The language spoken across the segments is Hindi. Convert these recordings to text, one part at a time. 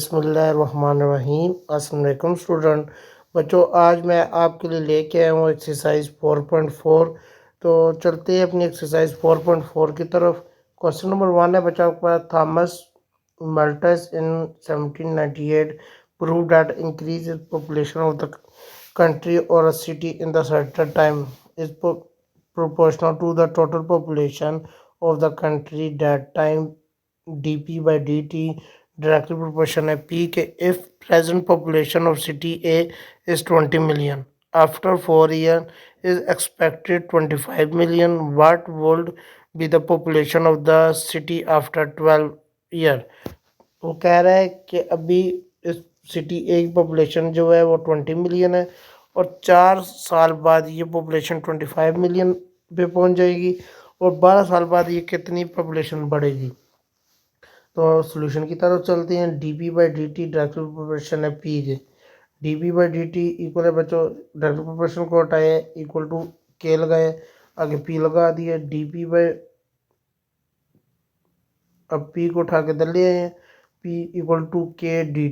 बिस्मिल्लाहिर्रहमानिर्रहीम। अस्सलाम वालेकुम स्टूडेंट। बच्चों, आज मैं आपके लिए लेके आया हूँ एक्सरसाइज 4.4। तो चलते हैं अपनी एक्सरसाइज 4.4 की तरफ। क्वेश्चन नंबर 1 है बच्चा आपके पास, Thomas Malthus in 1798 prove that increase in population of the country or a city in the certain time is proportional to the total population of the country that time dp by dt directly proportional है p के if present population of city a is 20 million after 4 years is expected 25 million, what would be the population of the city after 12 year। वो कह रहा है कि अभी इस सिटी ए की पॉपुलेशन जो है वो 20 मिलियन है और 4 साल बाद ये पॉपुलेशन 25 मिलियन पे पहुंच जाएगी और 12 साल बाद ये कितनी पॉपुलेशन बढ़ेगी। तो सॉल्यूशन की तरफ चलते हैं। D P by d t direct proportion है पी के। D P by d T equal है बच्चों, डायरेक्ट प्रोपोर्शन को हटाए इक्वल टू के लगाए, आगे पी लगा दिया। डी पी बाई, अब पी को उठा के इधर ले आए, P equal to k d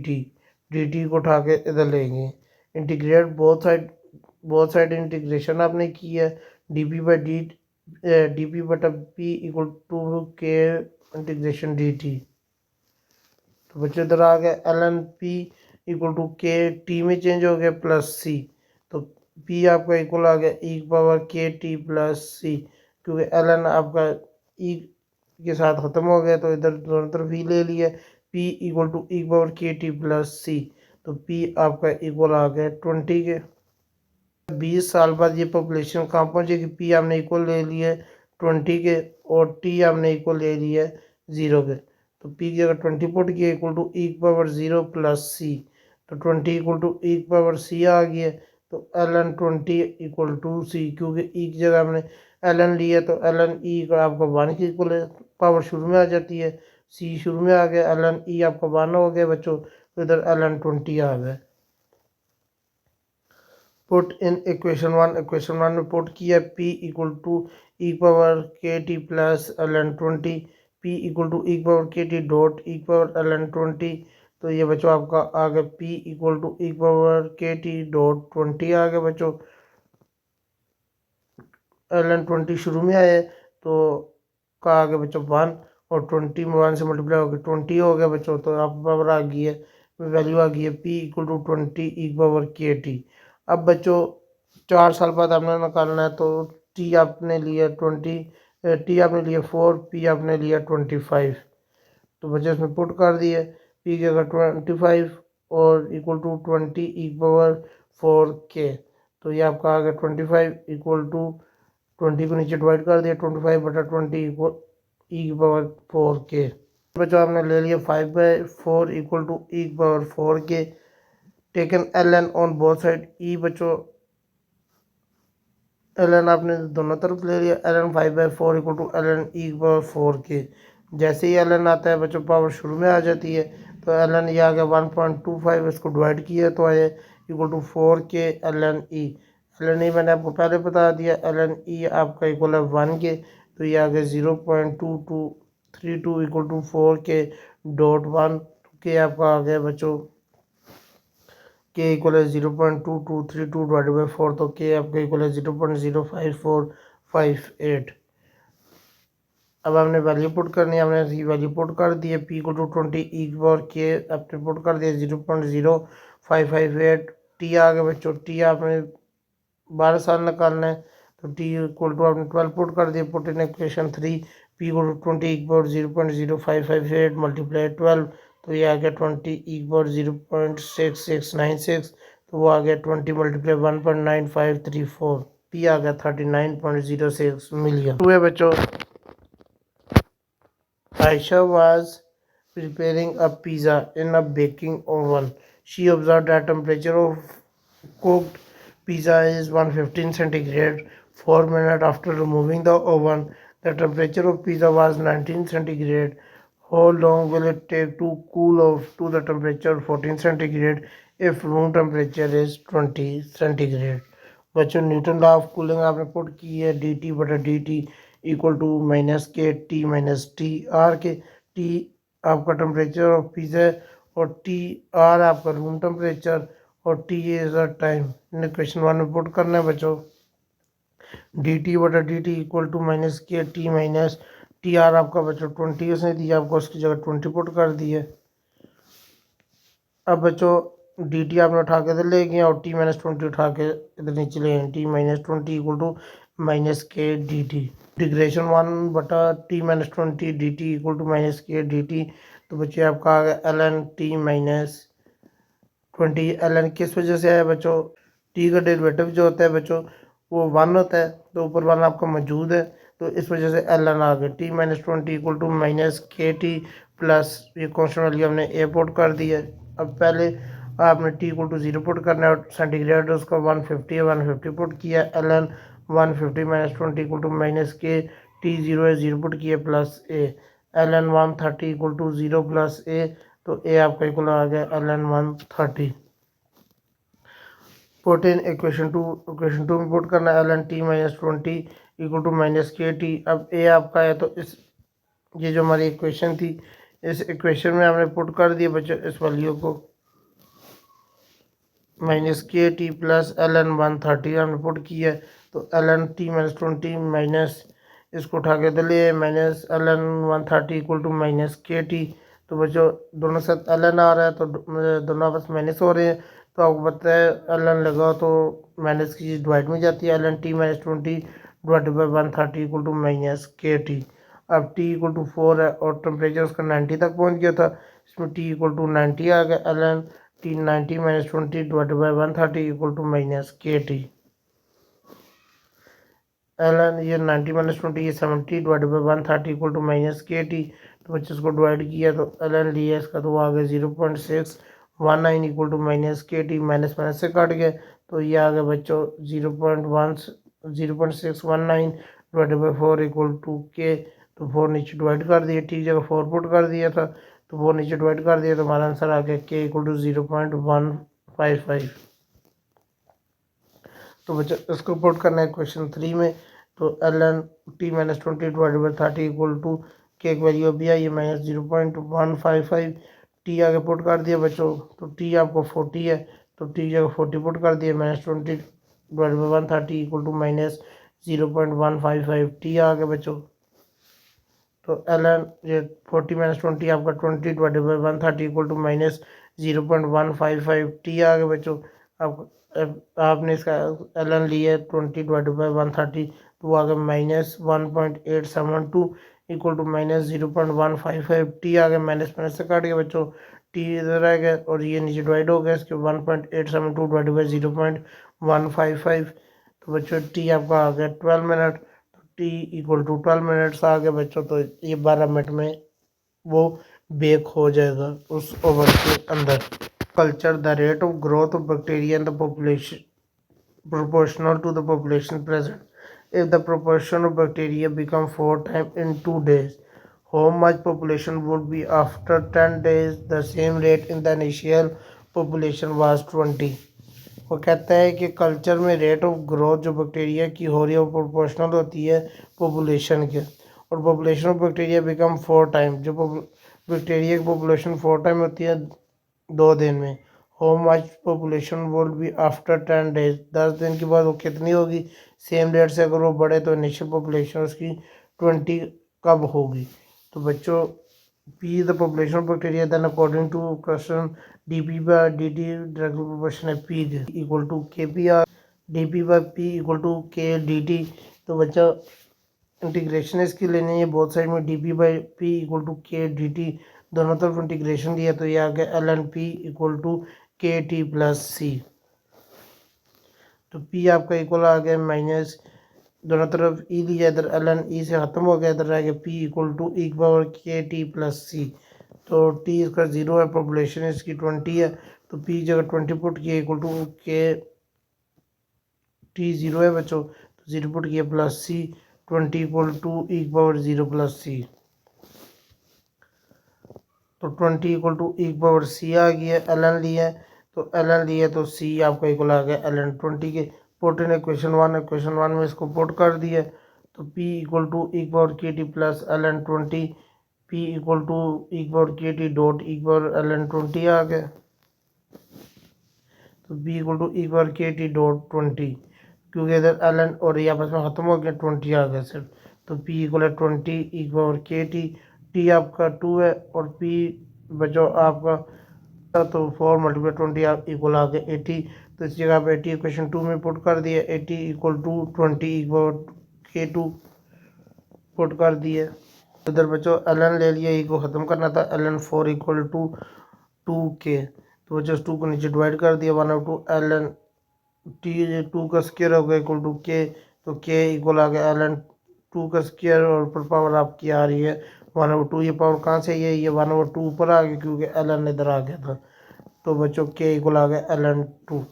t को उठा के इधर लेंगे। इंटीग्रेट बोथ साइड इंटीग्रेशन आपने की है। D P by D P बटा P equal to K integration D T. तो बच्चे इधर आ गया L N P equal to के टी में चेंज हो गया प्लस सी। तो पी आपका इक्वल आ गया ई पावर के टी प्लस सी, क्योंकि एल एन आपका ई के साथ ख़त्म हो गया तो इधर दोनों तरफ ही ले लिया। P equal to E power के टी प्लस सी, तो पी आपका इक्वल आ गया 20 के। 20 साल बाद ये पॉपुलेशन कहाँ पहुँचेगी। पी आपने इक्वल ले लिया 20 के और टी आपने इक्वल ले लिया 0 के। तो पी की अगर 20 पुट किया equal to E power 0 plus सी, तो 20 इक्वल टू ई पावर सी आ गया। तो L N 20 equal to C, क्योंकि ई की जगह हमने एल एन लिया तो एल एन ई का आपका 1 की इक्वल है, पावर शुरू में आ जाती है, सी शुरू में आ गया, एल एन ई आपका 1 हो गया बच्चों, तो इधर एल एन 20 आ गया। पुट इन इक्वेशन वन में पुट किया P equal to E power के T plus L N 20, P equal to E power के टी डॉट ई पावर एल एन 20। तो ये बच्चों आपका आ गया P equal to E power के टी डॉट 20 आ गया बच्चों। एल एन 20 शुरू में आया तो का आ गया बच्चों 1 और 20 में 1 से मल्टीप्लाई हो गया 20 हो गया बच्चों। तो आप पावर आ गई है, वैल्यू आ गई है P equal to 20 E power के टी। अब बच्चों 4 साल बाद आपने निकालना है, तो टी आपने लिया 20, टी आपने लिया 4, पी आपने लिया 25। तो बच्चे इसमें पुट कर दिए पी की अगर 25 और इक्वल टू 20 ई पावर 4 के। तो ये आपका आ गया 25 इक्वल टू 20 को नीचे डिवाइड कर दिया 25 बटा 20 इक्वल ई पावर 4 के। बच्चों आपने ले लिया 5/4 equal to E power 4 k. Taken L N on both side, e बच्चों एल एन आपने दोनों तरफ ले लिया, L N 5/4 equal to L N e power 4 k. जैसे ही एल एन आता है बच्चों पावर शुरू में आ जाती है, तो एल एन ये आ गया 1.25, इसको डिवाइड किया तो आया equal to 4 K L N E. L N E मैंने आपको पहले बता दिया, एल एन ई आपका इक्वल है 1 के, तो ये आ गया 0.2232 इक्वल टू 4 के डॉट 1 के। आपका आ गया बच्चों के इक्वल है 0.2232 डिवाइडेड बाई 4, तो के आपका इक्वल है 0.05458। अब आपने वैल्यू पुट करनी है, हमने वैल्यू पुट कर दी है पी इक्वल टू 20 ई और के आपने पुट कर दिया 0.0558। टी आ गया बच्चों, टी आपने 12 साल निकालना है, तो टी इक्वल टू आपने 12 पुट कर दिया। Put in equation 3 P equal to 20 E और 0.0558 मल्टीप्लाई 12, तो ये आ गया 20 ई और 0.6696, तो वो आ गया 20 मल्टीप्लाई 1.9534, पी आ गया 39.06 मिलियन हुए बच्चों। Aisha was preparing a pizza in a baking oven. She observed that temperature of cooked pizza is 115 centigrade. 4 minutes after removing the oven, the temperature of pizza was 19 centigrade. How long will it take to cool off to the temperature 14 centigrade if room temperature is 20 centigrade? बच्चों न्यूटन लॉ ऑफ कूलिंग आपने पुट की है डी टी बटा D T equal to minus के T minus T R K. T आपका टेम्परेचर ऑफ पिज़्ज़ा और टी आर आपका रूम टेम्परेचर और T is a time. Equation 1 में पुट करना है बच्चों। डी टी बटा D T equal to minus के टी माइनस टी आर आपका बच्चों 20 उसने दिया आपको, उसकी जगह 20 पुट कर दी है। अब बच्चों डी टी आपने उठा के इधर ले गए और टी माइनस 20 उठा के इधर नीचे ले गए। T minus 20 equal to minus k d t. Integration 1 बटा t minus 20 d T equal to minus k d T. तो बच्चे आपका आ गया L N t minus 20। L n किस वजह से आया बच्चों? टी का डेरिवेटिव जो होता है बच्चों वो 1 होता है, तो ऊपर 1 आपका मौजूद है, तो इस वजह से एल एन आ गया। T minus 20 equal to minus के टी प्लस ये कॉन्स्टेंट वैल्यू हमने ए पुट कर दी है। अब पहले आपने टी इक्वल टू 0 पुट करना है और सेंटीग्रेड उसका 150 है, 150 पुट किया। L N 150 minus 20 equal to minus के टी 0 है, 0 पुट किया plus a. L N 130 equal to 0 plus a, तो ए आपका इक्वल आ गया L N 130। Put in equation 2 में पुट करना है L N t minus 20 equal to minus के टी। अब ए आपका है, तो इस ये जो हमारी इक्वेशन थी इस इक्वेशन में हमने पुट कर दिया बच्चों इस वैल्यू को माइनस के टी प्लस एल एन 130 हमने पुट किया है। तो L N t minus 20 minus इसको उठा के ले minus L N 130 equal to minus के टी। तो बच्चों दोनों साथ एल एन आ रहा है तो दोनों आपस माइनस हो रहे हैं, तो आपको पता है एल एन लगा तो माइनस की चीज़ डिवाइड में जाती है। L N t minus 20 divide by 130 equal to minus के टी। अब टी इक्वल टू 4 है और टेम्परेचर उसका 90 तक पहुंच गया था, इसमें टी इक्वल टू 90 आ गया। L N t 90 minus 20 divide by 130 equal to minus के टी। एल एन ये 90 माइनस 20 ये 70 divide by 130 equal to minus के टी। तो बच्चे इसको डिवाइड किया तो एल एन लिया इसका, तो वो आ गया 0.619 इक्वल टू माइनस के टी। माइनस माइनस से कट गया तो ये आ गया बच्चों 0.619 डिवाइड बाई 4 इक्वल टू के। तो 4 नीचे डिवाइड कर दिया, ठीक जगह 4 पुट कर दिया था, तो 4 नीचे डिवाइड कर दिया, तो हमारा आंसर आ गया के इक्वल टू 0.155। तो बच्चों इसको पुट करना है क्वेश्चन 3 में। तो L N t minus 20 divide by 30 equal to k एक वैल्यू अभी आई है माइनस 0.155। टी आगे पुट कर दिया बच्चों, तो टी आपको 40 है, तो टी जगह 40 पुट कर दिया। Minus 20 divide by 130 equal to minus 0.155 t आ गया बच्चों। तो एल एन ये 40 माइनस 20 आपका 20 divide by 130 equal to minus 0.155 t आ गया बच्चों। अब आपने इसका एल एन लिया 20 डिवाइड बाई 130, तो वो आ गया minus 1.872 equal to minus 0.155 t आ गया। माइनस माइनस से काट गया बच्चों, टी इधर आ गया और ये नीचे डिवाइड हो गया इसके 1.872 डिवाइड बाई 0.155। तो बच्चों टी आपका आ गया 12 minute. T equal to 12 minutes आ गए बच्चों, तो ये 12 मिनट में वो बेक हो जाएगा उस ओवन के अंदर। Culture the rate of growth of bacteria in the population proportional to the population present. If the proportion of bacteria become 4 times in 2 days, how much population would be after 10 days? The same rate in the initial population was 20. वो कहता है कि कल्चर में रेट ऑफ ग्रोथ जो बैक्टीरिया की हो रही है वो प्रोपोर्शनल होती है पॉपुलेशन के, और population of bacteria become 4 time, जो बैक्टीरिया की पॉपुलेशन 4 टाइम होती है 2 दिन में। How much population would be after 10 days, 10 दिन के बाद वो कितनी होगी? सेम रेट से अगर वो बढ़े तो इनिशियल पॉपुलेशन उसकी 20 कब होगी? तो बच्चों p the population of bacteria then according to question d P by d t direct proportion है P equal to k p r, d P by p equal to k d T. तो बच्चा इंटीग्रेशन इसकी लेनी है बोथ साइड में, d P by p equal to k d t, दोनों तरफ इंटीग्रेशन दिया तो ये आ गया L N P equal to के टी प्लस सी। तो पी आपका इक्वल आ गया माइनस दोनों तरफ ई लिया, इधर एल एन ई से ख़त्म हो गया, इधर आ गया P equal to E power के टी प्लस सी। तो टी इसका 0 है, पॉपुलेशन इसकी 20 है, तो पी जगह 20 पुट किया इक्वल टू के टी 0 है बच्चों, तो 0 पुट किया plus c 20 equal to E power 0 plus सी। तो 20 इक्वल टू ई पावर सी आ गया। एल एन लिया तो एल एन लिया तो सी आपका इक्वल आ गया एल एन 20 के। पुट इन इक्वेशन 1 में इसको पुट कर दिया, तो p equal to E power के T plus L N 20, P equal to E power के टी डॉट ई पावर एल एन 20 आ गया। तो b equal to E power के टी डॉट 20, क्योंकि इधर एल एन और ये आपस में ख़त्म हो गया, 20 आ गया सिर्फ। तो पी इक्वल है 20 ई पावर के टी आपका 2 है और पी बचो आपका, तो 4 मल्टीप्लाई 20 आप इक्वल आ गया 80। तो इस जगह पे 80 इक्वेशन 2 में पुट कर दिया, 80 इक्वल टू 20 इक्वल के 2 पुट कर दिए। इधर बच्चों एल एन ले लिया, ई को ख़त्म करना था, एल एन 4 इक्वल टू 2 के। तो बच्चों 2 को नीचे डिवाइड कर दिया, 1/2 एल एन टी 2 का स्क्वायर हो गया इक्वल टू के। तो के इक्वल आ गया एल एन 2 का स्क्वायर और ऊपर पावर आपकी आ रही है 1/2। ये पावर कहाँ से है, ये 1/2 ऊपर आ गया क्योंकि एल एन इधर आ गया था। तो बच्चों के इक्वल आ गया एल एन 2।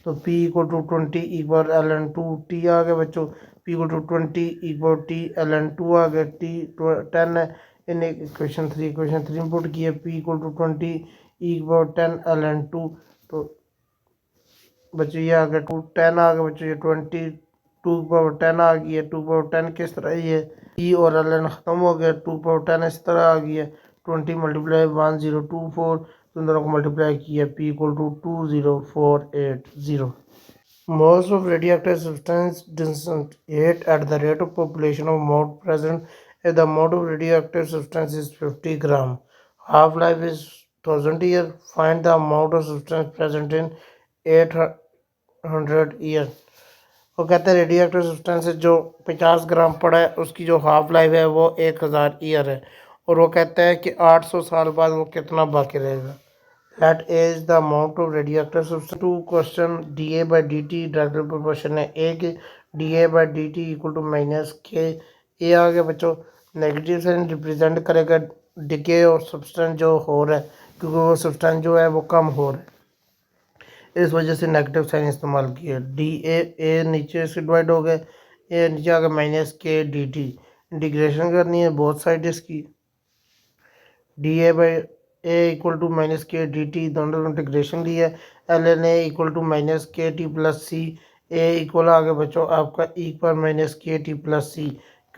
तो P equal to 20 equal L N 2 t आ गया बच्चों। P equal to 20 equal t L N 2 आ गया, टी 10 है। इन इक्वेशन 3 में पुट किया, P equal to 20 equal 10 l N 2। तो बच्चों ये आ गया 10 आ गया बच्चों, ये 20 2 पावर 10 आ गई है। 2 पावर 10 किस तरह ये E और एल एन ख़त्म हो गया, 2 पावर 10 इस तरह आ गई है। 20 मल्टीप्लाई 1024, तो इन दोनों को मल्टीप्लाई किया, P equal to 20480। Most of radioactive substance disintegrate at the rate of population of amount present. If the amount of radioactive substance is 50 gram, half-life is 1000 year. Find the amount of substance present in 800 year. वो कहते हैं रेडियो एक्टिव सब्सटेंस जो 50 ग्राम पड़ा है उसकी जो हाफ लाइफ है वो 1000 ईयर है, और वो कहता है कि 800 साल बाद वो कितना बाकी रहेगा। That is the amount of radioactive substance. To question dA by dt directly proportion है A के, dA by dt equal to minus k. A आ गया बच्चों, नेगेटिव साइन रिप्रेजेंट करेगा डिके और सब्सटेंस जो हो रहा है, क्योंकि वो सब्सटेंस जो है वो कम हो रहा है, इस वजह से नेगेटिव साइन इस्तेमाल किया। डी ए नीचे से डिवाइड हो गए, ए नीचे आ गया minus k d t. Integration करनी है बोथ साइड इसकी, d a by a equal to minus k d t, दोनों इंटीग्रेशन लिया। L n a equal to minus के T plus c. A equal आ गया बच्चों आपका ई पर माइनस के टी प्लस सी,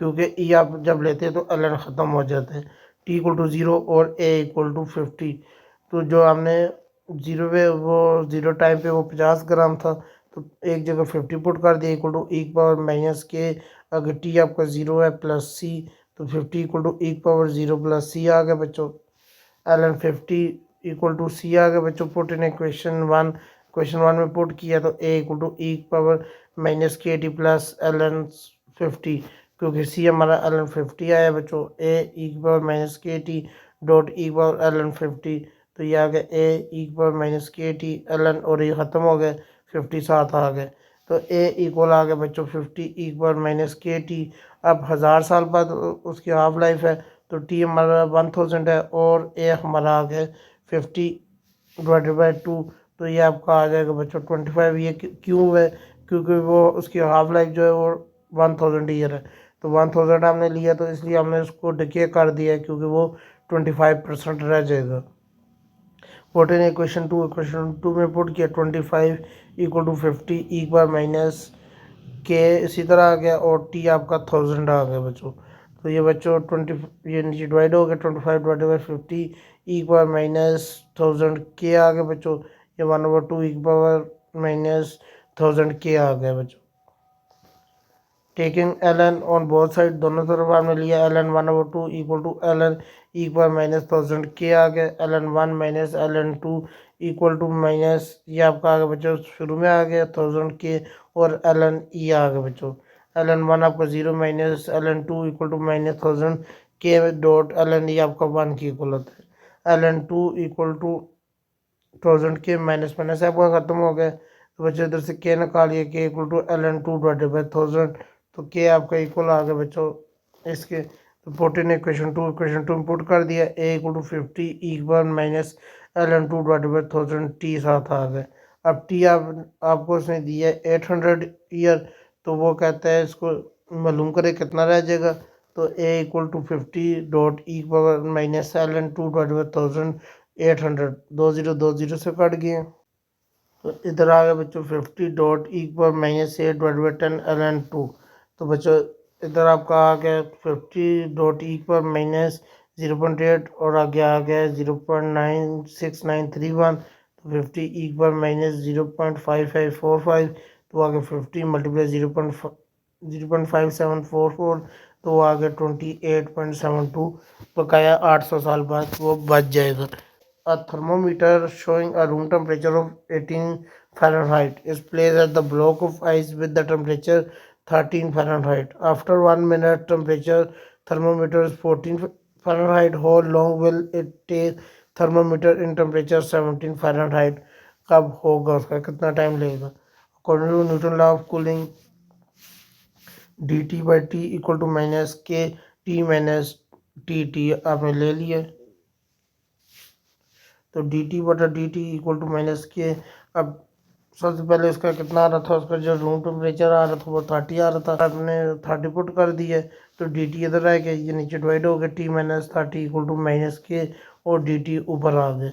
क्योंकि ई आप जब लेते हैं तो एल एन ख़त्म हो जाता है। टी इक्वल टू 0 और ए इक्वल टू 50। तो जो हमने जीरो पे वो जीरो टाइम पे वो 50 ग्राम था, तो एक जगह 50 पुट कर दिया इक्वल टू एक पावर माइनस के। अगर टी आपका 0 है प्लस सी, तो 50 इक्वल टू एक पावर 0 प्लस सी आ गया बच्चों। एल एन 50 इक्वल टू सी आ गया बच्चों। पुट इन क्वेश्चन वन में पुट किया तो ए इक्वल टू एक पावर माइनस के टी प्लस एल एन 50, क्योंकि सी हमारा एल एन 50 आया बच्चों। ए एक पावर माइनस के टी डॉट एक पावर एल एन 50, तो ये आ गया ए एक पावर माइनस के टी एल एन, और ये ख़त्म हो गए 50 साथ आ गए। तो ए इक्वल आ गया बच्चों 50 एक पावर माइनस के टी। अब 1000 साल बाद उसकी हाफ लाइफ है, तो टी हमारा 1000 है और ए हमारा आ गया 50 डिवाइडेड बाई 2, तो ये आपका आ जाएगा बच्चों 25। ये क्यों है, क्योंकि वो उसकी हाफ लाइफ जो है वो 1000 ईयर है। तो 1000 हमने लिया तो इसलिए हमने उसको डिके कर दिया है, क्योंकि वो 25% रह जाएगा। पुट इन इक्वेशन टू में पुट किया 25 इक्वल टू 50 एक बार माइनस के, इसी तरह आ गया, और टी आपका 1000 आ गया बच्चों। तो ये बच्चों 20 ये नीचे डिवाइड हो गया, 25 डिवाइडेड बाई 50 एक बार माइनस 1000 के आ गया बच्चों। ये 1/2 एक पावर माइनस 1000 के आ गया बच्चों। Taking l N on both side, दोनों तरफ हमने लिया L n 1/2 equal to L n एक बार माइनस 1000 के आ गया। L N 1 minus L N 2 equal to minus, ये आपका आ गया बच्चों शुरू में आ गया 1000 के, और एल एन ई आ गया बच्चों। एल एन 1 आपका 0 minus L N 2 equal to minus 1000 k dot L N ई आपका 1 की इक्वल होता है। एल एन 2 इक्वल टू 1000 के माइनस माइनस आपका ख़त्म हो गया, तो बच्चों इधर से के निकालिए, k equal to L N 2 divided by 1000, तो के आपका इक्वल आ गया बच्चों इसके। तो पुट इन इक्वेशन टू में पुट कर दिया, ए इक्वल टू 50 एक बार minus L N 2 divided by 1000 t साथ आ गए। अब टी आपको उसने दिया है 800 ईयर, तो वो कहता है इसको मालूम करे कितना रह जाएगा। तो a equal to 50 dot E power minus L N 2 divided by 1000 800, 20 से कट गए। तो इधर आ गया बच्चों 50 dot E power minus 8 divided by 10 l N 2। तो बच्चों इधर आपका आ गया 50 पर माइनस 0.8 और आगे आ गया 0.96931, तो 50 पर माइनस 0.5545, तो आगे 50 मल्टीप्लाई 0.5744, तो आगे 28.72, बकाया 800 साल बाद वो बच जाएगा। A thermometer showing a room temperature of 18 Fahrenheit is placed at the block of ice with the temperature 13 Fahrenheit. After 1 minute, temperature thermometer is 14 Fahrenheit. How long will it take thermometer in temperature 17 Fahrenheit? कब होगा उसका, कितना टाइम लगेगा? According to Newton law of cooling, dt by t equal to minus k t minus t आपने ले लिया, तो डी टी बटा D T equal to minus k. अब सबसे पहले उसका कितना आ रहा था, उसका जो रूम टेम्परेचर आ रहा था वो 30 आ रहा था, आपने 30 पुट कर दिया, तो डी टी इधर आ गया, ये नीचे डिवाइड हो गया, t minus 30 equal to minus k, और डी टी ऊपर आ गए।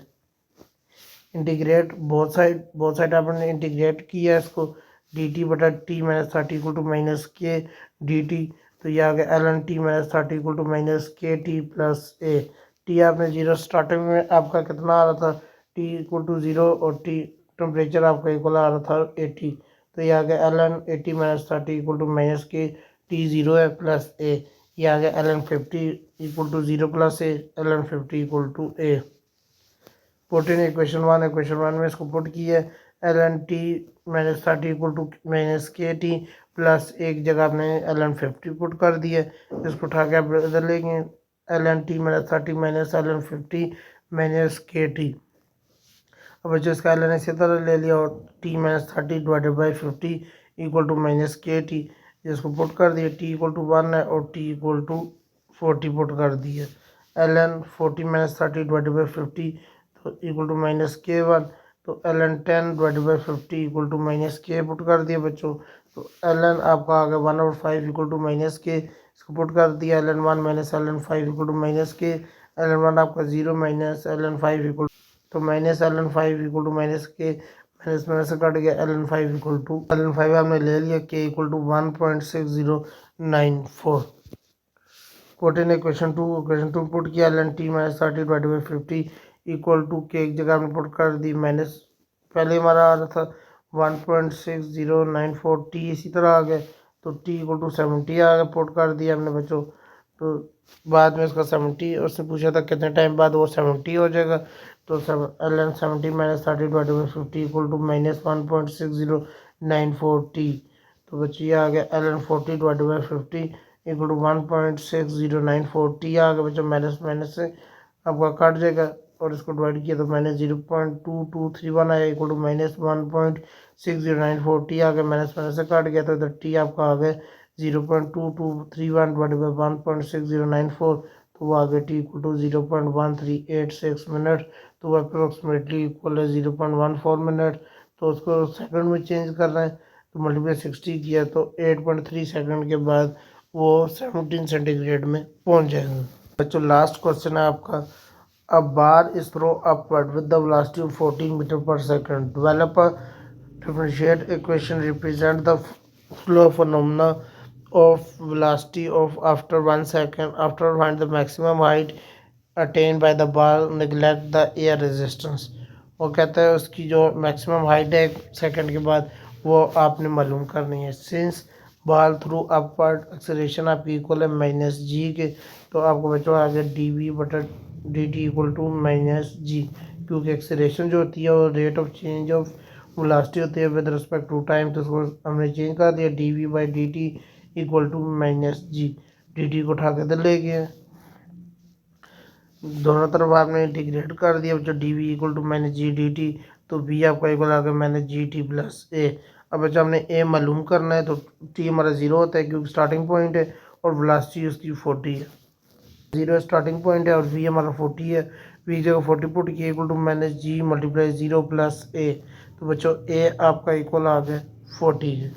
इंटीग्रेट बोथ साइड आपने इंटीग्रेट किया इसको, डी टी बटा t minus 30 equal to minus k d T, तो ये आ गया L N t minus 30 equal to minus के टी प्लस ए। टी आपने जीरो, स्टार्टिंग में आपका कितना आ रहा था, टी इक्वल टू जीरो, और टी टेम्परेचर आपका इक्वल आ रहा था 80, तो ये आ गया L n 80 minus 30 equal to minus के, टी जीरो है प्लस ए, ये आ गया L n 50 equal to zero plus a, L n 50 equal to a. Put in equation one में इसको पुट किया, L N t minus 30 equal to minus के टी प्लस एक जगह आपने एल एन 50 पुट कर दिया, इसको उठा के आप इधर लेंगे, l N t minus 30 minus L n 50 minus के टी। अब जो इसका एल एन इसी तरह ले लिया, और t minus 30 divided by 50 equal to minus के टी, जिसको पुट कर दिया, टी इक्वल टू 1 है और टी इक्वल टू 40 पुट कर दिया, L N 40 minus 30 divided by 50 तो इक्वल टू माइनस के 1, तो L n 10 divided by 50 equal to minus k put कर दिया बच्चों, तो एल एन आपका आ गया 1/5 इक्वल टू माइनस के, इसको पुट कर दिया, L N 1 minus L N 5 equal to minus k, L N 1 आपका 0 माइनस एल एन 5 इक्वल, तो minus L N 5 equal to minus k, minus minus से कट गया, L N 5 equal to, L N 5 आपने ले लिया, k equal to 1.6094। Put in equation two put किया, L N t minus 30 divided by 50 equal to k, एक जगह आपने पुट कर दी, माइनस पहले हमारा आ रहा था 1.6094 टी, इसी तरह आ गया, तो टी इक्वल टू 70 आ गया, पुट कर दिया हमने बच्चों, तो बाद में उसका 70, उसने पूछा था कितने टाइम बाद वो 70 हो जाएगा, तो L N 70 minus 30 divided by 50 equal to minus 1.6094 t, तो बच्चे ये आ गया L N 40 divided by 50 equal to 1.6094 t आ गया बच्चों, माइनस माइनस से आपका कट जाएगा, और इसको डिवाइड किया तो माइनस 0.2231 आया इक्वल टू माइनस 1.6094 टी आ गया, माइनस माइनस से कट गया, तो इधर टी आपका आ गया 0.2231 डिवाइडेड बाई 1.6094, तो वो आ गया टी इक्वल टू 0.1386 मिनट, तो वो अप्रोक्सीमेटली इक्वल है 0.14 मिनट, तो उसको सेकंड में चेंज करना है, तो मल्टीप्लाई 60 किया तो 8.3 सेकंड के बाद वो 17 सेंटीग्रेड में पहुंच जाएगा। बच्चों लास्ट क्वेश्चन है आपका, a bar is thrown upward with the velocity of 14 meter per second. Develop a differential equation represent the flow phenomena of velocity of after 1 second. After find the maximum height attained by the bar, neglect the air resistance. वो कहता है उसकी जो मैक्सिमम हाइट है 1 सेकंड के बाद वो आपने मालूम करनी है। Since ball threw upward acceleration आपकी इक्वल है माइनस जी के, तो आपको बच्चों आ गया डी वी बटा D T equal to minus g, क्योंकि एक्सेलरेशन जो होती है वो rate of change of velocity होती है विद रिस्पेक्ट टू टाइम, तो उसको हमने चेंज कर दिया, d v by d T equal to minus g, d t को उठा के इधर ले गए, दोनों तरफ आपने इंटीग्रेट कर दिया बच्चों, d v equal to minus g d T, तो वी आपका इक्वल आ गया minus g t plus a. अब बच्चा हमने ए मालूम करना है, तो टी हमारा 0 होता है क्योंकि स्टार्टिंग पॉइंट है, और वेलोसिटी उसकी 40 है, 0 स्टार्टिंग पॉइंट है और वी हमारा 40 है, वी जगह 40 पुट किया equal to minus g multiply 0 plus a, तो बच्चों ए आपका इक्वल आ गया 40 है।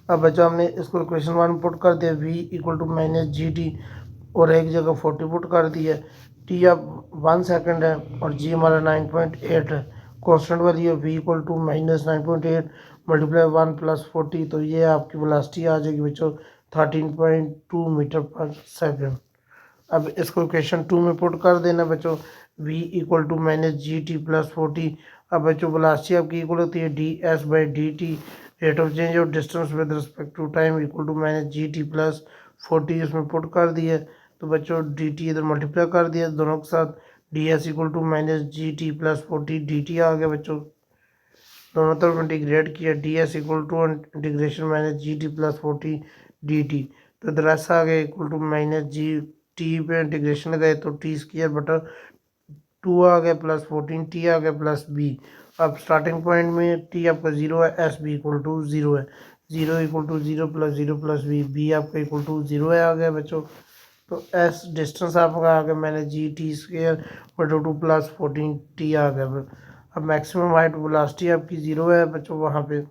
अब बच्चों हमने इसको इक्वेशन 1 पुट कर दिया, v equal to minus g t, और एक जगह 40 पुट कर दिया, टी अब 1 सेकंड है और जी हमारा 9.8 है, कांस्टेंट वाली है v equal to -9.8 multiply 1 plus 40, तो ये आपकी वेलोसिटी आ जाएगी बच्चों 13.2 मीटर पर सेकंड। अब इसको इक्वेशन 2 में पुट कर देना बच्चों, v equal to -gt plus 40। अब बच्चों वेलोसिटी आपकी इक्वल होती है ds/dt, rate of change of distance with respect to time equal to -gt plus 40, इसमें पुट कर दिया। तो बच्चों dt इधर मल्टीप्लाई कर दिया दोनों के साथ, ds equal to -gt plus 40 dt आ गया बच्चों, दोनों तरफ इंटीग्रेट किया, ds equal to integration -gt plus 40 dt, तो इधर ऐसा आ गया इक्वल टू -gt पे इंटीग्रेशन लगाए तो टी स्क्वायर बटा 2 आ गया प्लस 14 टी आ गया प्लस बी। अब स्टार्टिंग पॉइंट में टी आपका 0 है, एस बी इक्वल टू 0 है, 0 इक्वल टू 0 प्लस बी आपका इक्वल टू 0 है आ गया बच्चों। तो एस डिस्टेंस आपका आ गया मैंने जी टी स्क्वायर बटा 2 प्लस 14 टी आ गया। अब मैक्सिमम हाइट वेलोसिटी आपकी 0 है बच्चों वहाँ पे,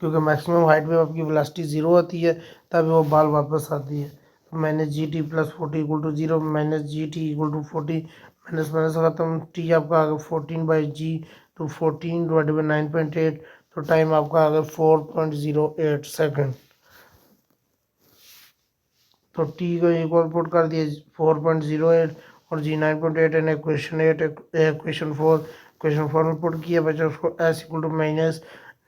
क्योंकि मैक्सिमम हाइट पे आपकी वेलोसिटी 0 होती है तभी वो बाल वापस आती है। तो minus g t plus 40 equal to 0 minus g t equal to 40, minus minus खत्म, टी आपका आ गया 14/g, तो 14 डिवाइडेड बाई 9.8, तो टाइम आपका आ गया 4.08 सेकेंड। तो टी को इक्वल पुट कर दिया 4.08 और जी 9.8 एंड इक्वेशन 8 इक्वेशन 4 में पुट किया बच्चा, उसको s equal to minus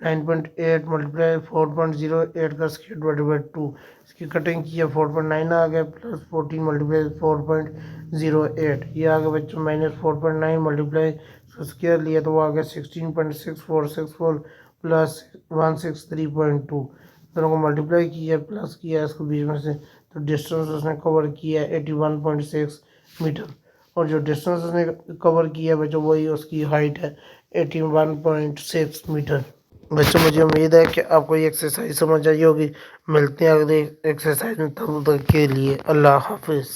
9.8 multiply 4.08 का स्क्वायर डिवाइडेड बाई 2, इसकी कटिंग किया 4.9 आ गया प्लस 14 मल्टीप्लाई 4.08, ये आ गया बच्चों -4.9 मल्टीप्लाई स्क्वायर लिया तो वो आ गया 16.6464 प्लस 163.2, दोनों को मल्टीप्लाई किया प्लस किया इसको बीच में से, तो डिस्टेंस उसने कवर किया 81.6 मीटर, और जो डिस्टेंस उसने कवर किया बच्चों वही उसकी हाइट है 81.6 मीटर। बच्चों मुझे उम्मीद है कि आपको ये एक्सरसाइज समझ आई होगी। मिलते हैं अगले एक्सरसाइज में, तब तक के लिए अल्लाह हाफिज़।